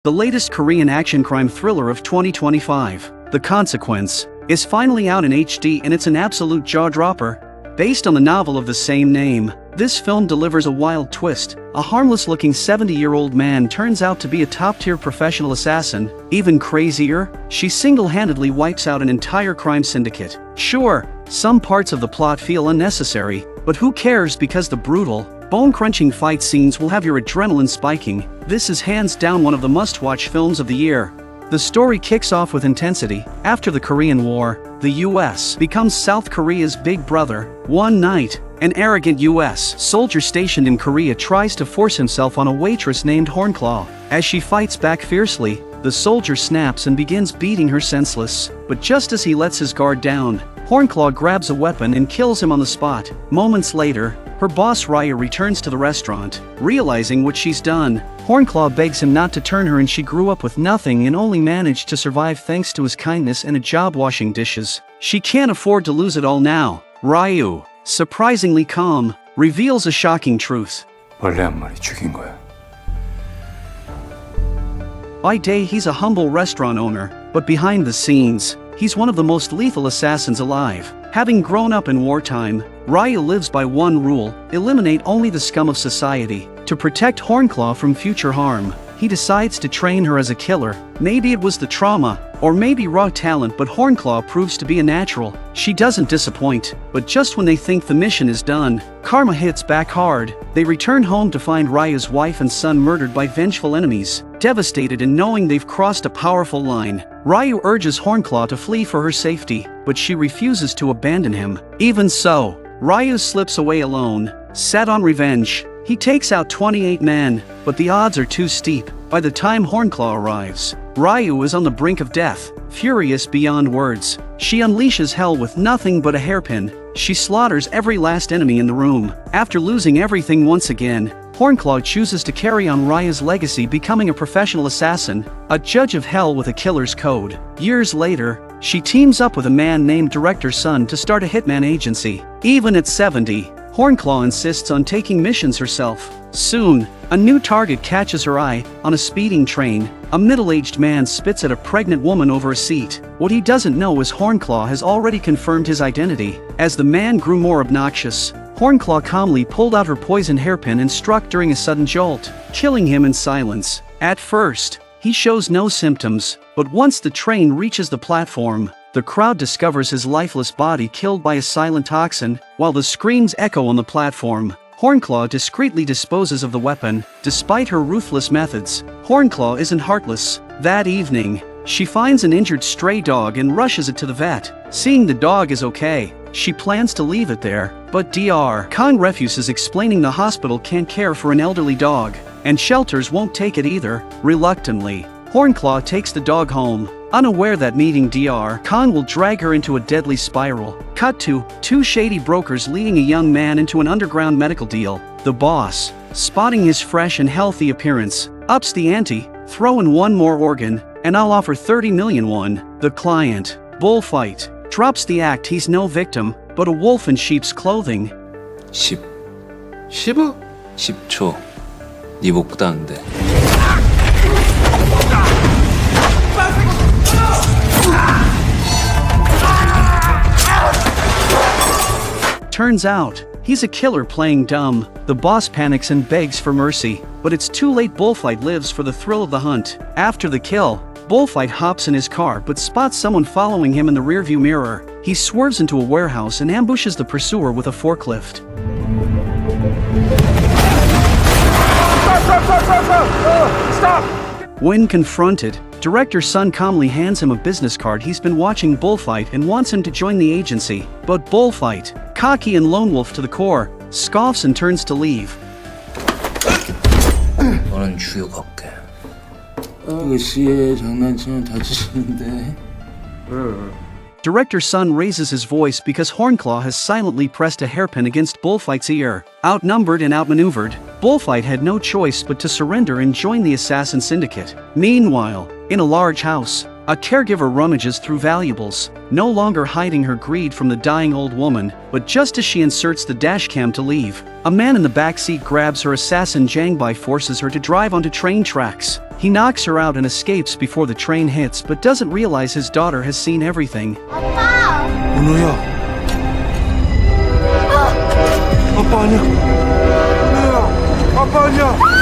the latest Korean action crime thriller of 2025. The Consequence is finally out in HD and it's an absolute jaw-dropper. Based on the novel of the same name, this film delivers a wild twist. A harmless-looking 70-year-old man turns out to be a top-tier professional assassin. Even crazier, she single-handedly wipes out an entire crime syndicate. Sure, some parts of the plot feel unnecessary, but who cares because the brutal, bone-crunching fight scenes will have your adrenaline spiking. This is hands down one of the must-watch films of the year. The story kicks off with intensity. After the Korean War, the US becomes South Korea's big brother. One night, an arrogant US soldier stationed in Korea tries to force himself on a waitress named Hornclaw. As she fights back fiercely, the soldier snaps and begins beating her senseless. But just as he lets his guard down, Hornclaw grabs a weapon and kills him on the spot. Moments later, her boss Raya returns to the restaurant. Realizing what she's done, Hornclaw begs him not to turn her, and she grew up with nothing and only managed to survive thanks to his kindness and a job washing dishes. She can't afford to lose it all now. Ryu, surprisingly calm, reveals a shocking truth. 원래 한 마리 죽인 거야. By day he's a humble restaurant owner, but behind the scenes, he's one of the most lethal assassins alive. Having grown up in wartime, Ryu lives by one rule: eliminate only the scum of society. To protect Hornclaw from future harm, he decides to train her as a killer. Maybe it was the trauma, or maybe raw talent, but Hornclaw proves to be a natural. She doesn't disappoint, but just when they think the mission is done, karma hits back hard. They return home to find Ryu's wife and son murdered by vengeful enemies. Devastated and knowing they've crossed a powerful line, Ryu urges Hornclaw to flee for her safety, but she refuses to abandon him. Even so, Ryu slips away alone. Set on revenge, he takes out 28 men, but the odds are too steep. By the time Hornclaw arrives, Ryu is on the brink of death. Furious beyond words, she unleashes hell with nothing but a hairpin. She slaughters every last enemy in the room. After losing everything once again, Hornclaw chooses to carry on Ryu's legacy, becoming a professional assassin, a judge of hell with a killer's code. Years later, she teams up with a man named Director Sun to start a hitman agency. Even at 70, Hornclaw insists on taking missions herself. Soon, a new target catches her eye. On a speeding train, a middle-aged man spits at a pregnant woman over a seat. What he doesn't know is Hornclaw has already confirmed his identity. As the man grew more obnoxious, Hornclaw calmly pulled out her poison hairpin and struck during a sudden jolt, killing him in silence. At first, he shows no symptoms, but once the train reaches the platform, the crowd discovers his lifeless body killed by a silent toxin. While the screams echo on the platform, Hornclaw discreetly disposes of the weapon. Despite her ruthless methods, Hornclaw isn't heartless. That evening, she finds an injured stray dog and rushes it to the vet. Seeing the dog is okay, she plans to leave it there, but Dr. Khan refuses, explaining the hospital can't care for an elderly dog, and shelters won't take it either. Reluctantly, Hornclaw takes the dog home, unaware that meeting Dr. Khan will drag her into a deadly spiral. Cut to two shady brokers leading a young man into an underground medical deal. The boss, spotting his fresh and healthy appearance, ups the ante. Throw in one more organ, and I'll offer 30 million won. The client, Bullfight, drops the act. He's no victim, but a wolf in sheep's clothing. 10억? 10초. 네 목보다 안 돼. Turns out, he's a killer playing dumb. The boss panics and begs for mercy, but it's too late. Bullfight lives for the thrill of the hunt. After the kill, Bullfight hops in his car but spots someone following him in the rearview mirror. He swerves into a warehouse and ambushes the pursuer with a forklift. Stop! When confronted, Director Sun calmly hands him a business card. He's been watching Bullfight and wants him to join the agency. But Bullfight, cocky and lone wolf to the core, scoffs and turns to leave. 너는 주역 없게. 아저씨 장난치면 다치시는데. Director Sun raises his voice because Hornclaw has silently pressed a hairpin against Bullfight's ear. Outnumbered and outmaneuvered, Bullfight had no choice but to surrender and join the assassin syndicate. Meanwhile, in a large house, A caregiver rummages through valuables, no longer hiding her greed from the dying old woman, but just as she inserts the dashcam to leave, a man in the backseat grabs her. Assassin Jangbai forces her to drive onto train tracks. He knocks her out and escapes before the train hits, but doesn't realize his daughter has seen everything. 아빠! 은호야. 아빠 아니야. 은호야. 아빠 아니야.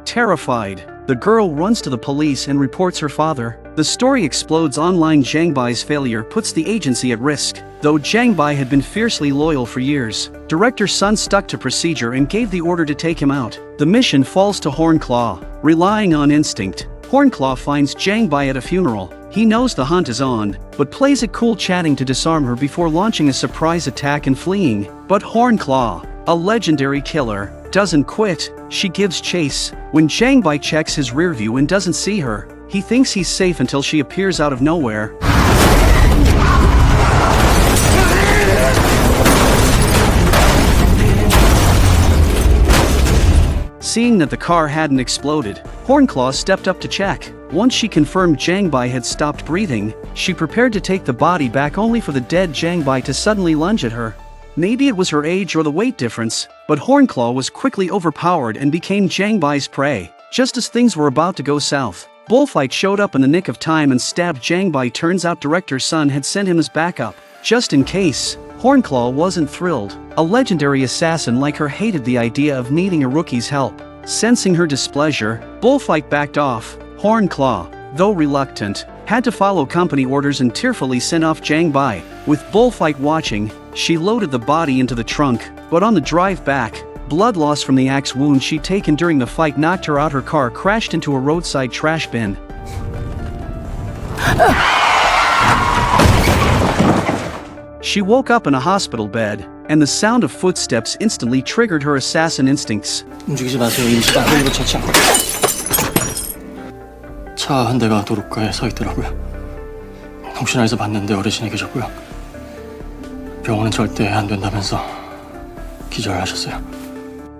Terrified, the girl runs to the police and reports her father. The story explodes online. Jangbai's failure puts the agency at risk. Though Jangbai had been fiercely loyal for years, Director Sun stuck to procedure and gave the order to take him out. The mission falls to Hornclaw. Relying on instinct, Hornclaw finds Jangbai at a funeral. He knows the hunt is on, but plays it cool, chatting to disarm her before launching a surprise attack and fleeing. But Hornclaw, a legendary killer, doesn't quit. She gives chase. When Jangbai checks his rearview and doesn't see her, he thinks he's safe until she appears out of nowhere. Seeing that the car hadn't exploded, Hornclaw stepped up to check. Once she confirmed Jangbai had stopped breathing, she prepared to take the body back, only for the dead Jangbai to suddenly lunge at her. Maybe it was her age or the weight difference, but Hornclaw was quickly overpowered and became Jangbai's prey. Just as things were about to go south, Bullfight showed up in the nick of time and stabbed Jangbai. Turns out Director Sun had sent him as backup, just in case. Hornclaw wasn't thrilled. A legendary assassin like her hated the idea of needing a rookie's help. Sensing her displeasure, Bullfight backed off. Hornclaw, though reluctant, had to follow company orders and tearfully sent off Jangbai. With Bullfight watching, she loaded the body into the trunk, but on the drive back, blood loss from the axe wound she'd taken during the fight knocked her out. Her car crashed into a roadside trash bin. She woke up in a hospital bed, and the sound of footsteps instantly triggered her assassin instincts. 움직이지 마세요. 임시가 아무도 찾지 않고. 차 한 대가 도로가에 서 있더라고요. 통신화에서 봤는데 어르신이 계셨고요. 병원은 절대 안 된다면서 기절하셨어요.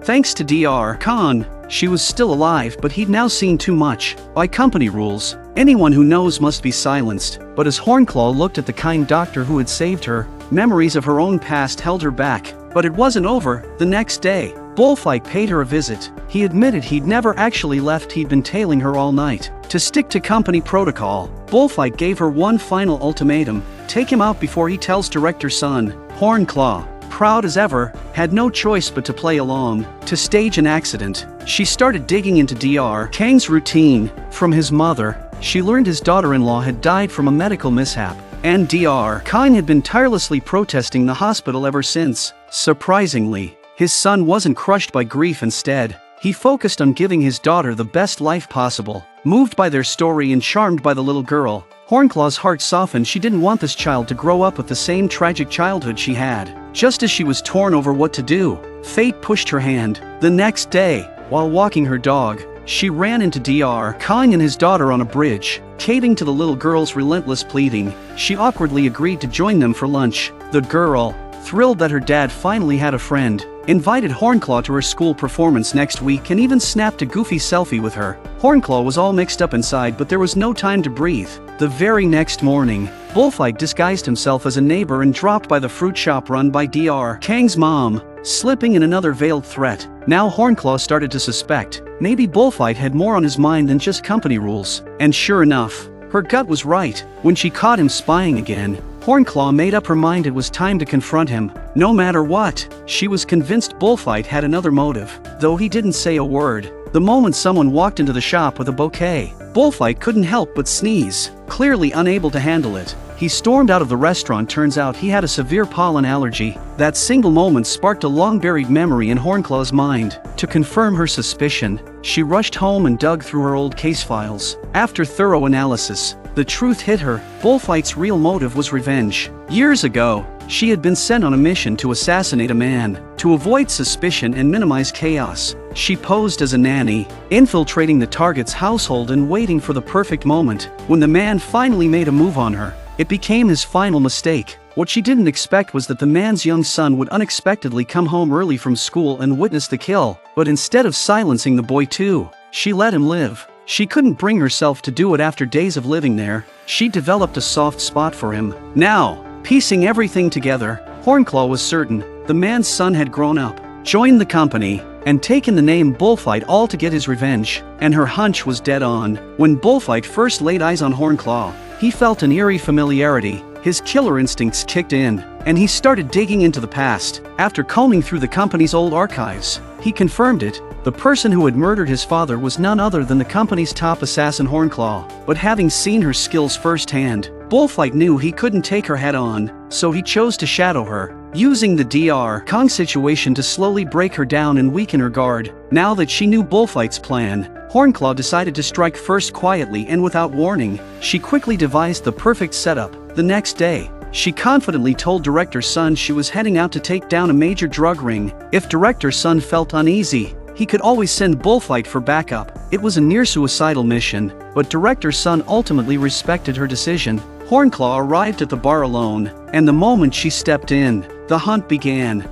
Thanks to Dr. Khan, she was still alive, but he'd now seen too much. By company rules, anyone who knows must be silenced. But as Hornclaw looked at the kind doctor who had saved her, memories of her own past held her back. But it wasn't over. The next day, Bullfight paid her a visit. He admitted he'd never actually left. He'd been tailing her all night. To stick to company protocol, Bullfight gave her one final ultimatum: take him out before he tells Director Sun. Hornclaw, proud as ever, had no choice but to play along. To stage an accident, she started digging into Dr. Kang's routine. From his mother, she learned his daughter-in-law had died from a medical mishap, and Dr. Kang had been tirelessly protesting the hospital ever since. Surprisingly, his son wasn't crushed by grief. Instead, he focused on giving his daughter the best life possible. Moved by their story and charmed by the little girl, Hornclaw's heart softened. She didn't want this child to grow up with the same tragic childhood she had. Just as she was torn over what to do, fate pushed her hand. The next day, while walking her dog, she ran into Dr. Kang and his daughter on a bridge. Caving to the little girl's relentless pleading, she awkwardly agreed to join them for lunch. The girl, thrilled that her dad finally had a friend, invited Hornclaw to her school performance next week and even snapped a goofy selfie with her. Hornclaw was all mixed up inside, but there was no time to breathe. The very next morning, Bullfight disguised himself as a neighbor and dropped by the fruit shop run by Dr. Kang's mom, slipping in another veiled threat. Now Hornclaw started to suspect maybe Bullfight had more on his mind than just company rules. And sure enough, her gut was right. When she caught him spying again, Hornclaw made up her mind it was time to confront him. No matter what, she was convinced Bullfight had another motive, though he didn't say a word. The moment someone walked into the shop with a bouquet, Bullfight couldn't help but sneeze. Clearly unable to handle it, he stormed out of the restaurant. Turns out he had a severe pollen allergy. That single moment sparked a long-buried memory in Hornclaw's mind. To confirm her suspicion, she rushed home and dug through her old case files. After thorough analysis, the truth hit her. Bullfight's real motive was revenge. Years ago, she had been sent on a mission to assassinate a man. To avoid suspicion and minimize chaos, she posed as a nanny, infiltrating the target's household and waiting for the perfect moment. When the man finally made a move on her, it became his final mistake. What she didn't expect was that the man's young son would unexpectedly come home early from school and witness the kill. But instead of silencing the boy too, She let him live. She couldn't bring herself to do it after days of living there. She developed a soft spot for him. Now, piecing everything together, Hornclaw was certain the man's son had grown up, joined the company, and taken the name Bullfight all to get his revenge, and her hunch was dead on. When Bullfight first laid eyes on Hornclaw, he felt an eerie familiarity. His killer instincts kicked in, and he started digging into the past. After combing through the company's old archives, he confirmed it. The person who had murdered his father was none other than the company's top assassin Hornclaw. But having seen her skills firsthand, Bullfight knew he couldn't take her head on, so he chose to shadow her, using the Dr. Kong situation to slowly break her down and weaken her guard. Now that she knew Bullfight's plan, Hornclaw decided to strike first quietly and without warning. She quickly devised the perfect setup. The next day, she confidently told Director Sun she was heading out to take down a major drug ring. If Director Sun felt uneasy, he could always send Bullfight for backup. It was a near-suicidal mission, but Director Sun ultimately respected her decision. Hornclaw arrived at the bar alone, and the moment she stepped in, the hunt began.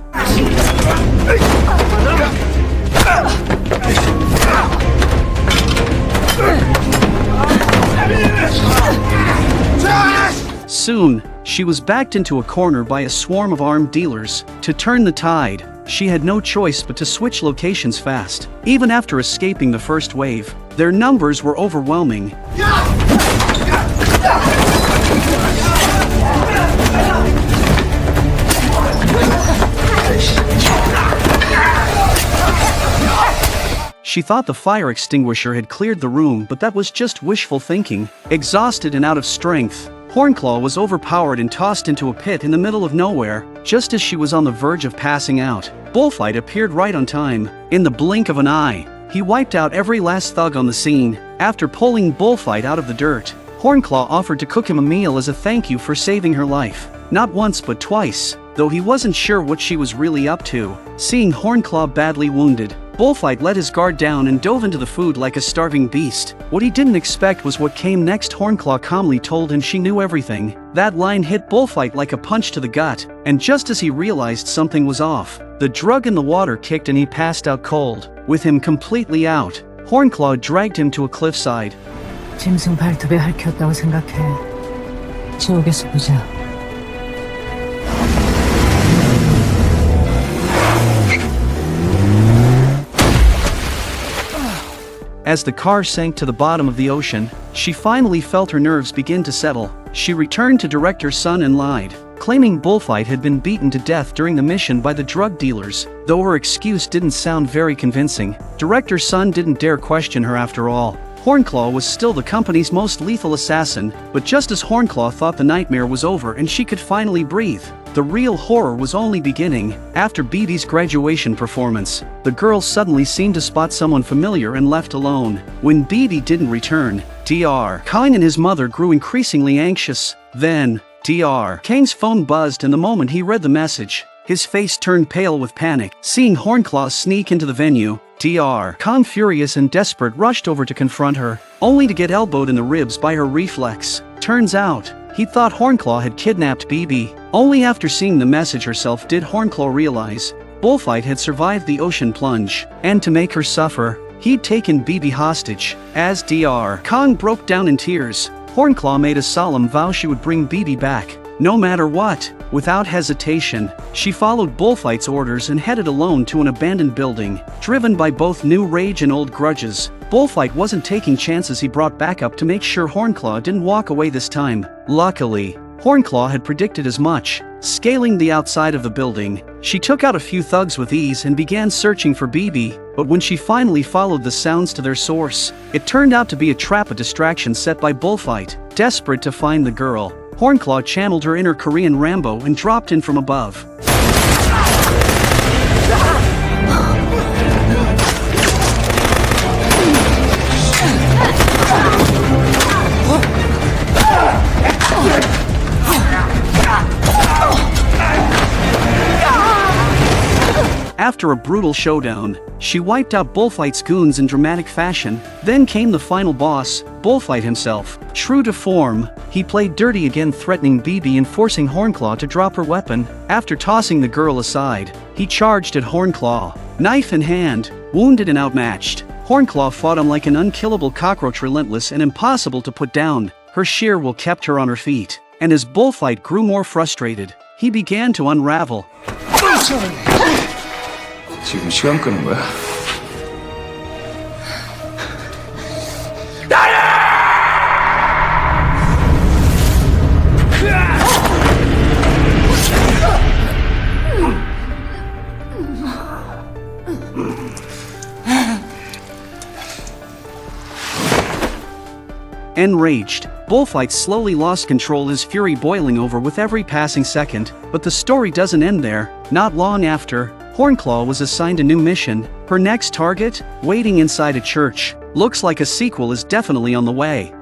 Soon, she was backed into a corner by a swarm of armed dealers. To turn the tide, she had no choice but to switch locations fast. Even after escaping the first wave, their numbers were overwhelming. She thought the fire extinguisher had cleared the room, but that was just wishful thinking. Exhausted and out of strength, Hornclaw was overpowered and tossed into a pit in the middle of nowhere. Just as she was on the verge of passing out, Bullfight appeared right on time. In the blink of an eye, he wiped out every last thug on the scene. After pulling Bullfight out of the dirt, Hornclaw offered to cook him a meal as a thank you for saving her life. Not once but twice, though he wasn't sure what she was really up to. Seeing Hornclaw badly wounded, Bullfight let his guard down and dove into the food like a starving beast. What he didn't expect was what came next. Hornclaw calmly told him she knew everything. That line hit Bullfight like a punch to the gut, and just as he realized something was off, the drug in the water kicked and he passed out cold. With him completely out, Hornclaw dragged him to a cliffside. 짐승 발톱에 핥혔다고 생각해. 지옥에서 보자. As the car sank to the bottom of the ocean, she finally felt her nerves begin to settle. She returned to Director Sun and lied, claiming Bullfight had been beaten to death during the mission by the drug dealers. Though her excuse didn't sound very convincing, Director Sun didn't dare question her after all. Hornclaw was still the company's most lethal assassin, but just as Hornclaw thought the nightmare was over and she could finally breathe, the real horror was only beginning. After BB's graduation performance, the girl suddenly seemed to spot someone familiar and left alone. When BB didn't return, Dr. Kong and his mother grew increasingly anxious. Then, Dr. Kang's phone buzzed, and the moment he read the message, his face turned pale with panic. Seeing Hornclaw sneak into the venue, Dr. Kong, furious and desperate, rushed over to confront her, only to get elbowed in the ribs by her reflex. Turns out, he thought Hornclaw had kidnapped BB. Only after seeing the message herself did Hornclaw realize Bullfight had survived the ocean plunge, and to make her suffer, he'd taken BB hostage. As Dr. Kong broke down in tears, Hornclaw made a solemn vow she would bring BB back, no matter what. Without hesitation, she followed Bullfight's orders and headed alone to an abandoned building. Driven by both new rage and old grudges, Bullfight wasn't taking chances. He brought backup to make sure Hornclaw didn't walk away this time. Luckily, Hornclaw had predicted as much. Scaling the outside of the building, she took out a few thugs with ease and began searching for BB, but when she finally followed the sounds to their source, it turned out to be a trap, a distraction set by Bullfight. Desperate to find the girl, Hornclaw channeled her inner Korean Rambo and dropped in from above. After a brutal showdown, she wiped out Bullfight's goons in dramatic fashion. Then came the final boss, Bullfight himself. True to form, he played dirty again, threatening BB and forcing Hornclaw to drop her weapon. After tossing the girl aside, he charged at Hornclaw, knife in hand. Wounded and outmatched, Hornclaw fought him like an unkillable cockroach, relentless and impossible to put down. Her sheer will kept her on her feet, and as Bullfight grew more frustrated, he began to unravel. 지금 시간 끄는 거야? Enraged, Bullfight slowly lost control, his fury boiling over with every passing second. But the story doesn't end there. Not long after, Hornclaw was assigned a new mission. Her next target? Waiting inside a church. Looks like a sequel is definitely on the way.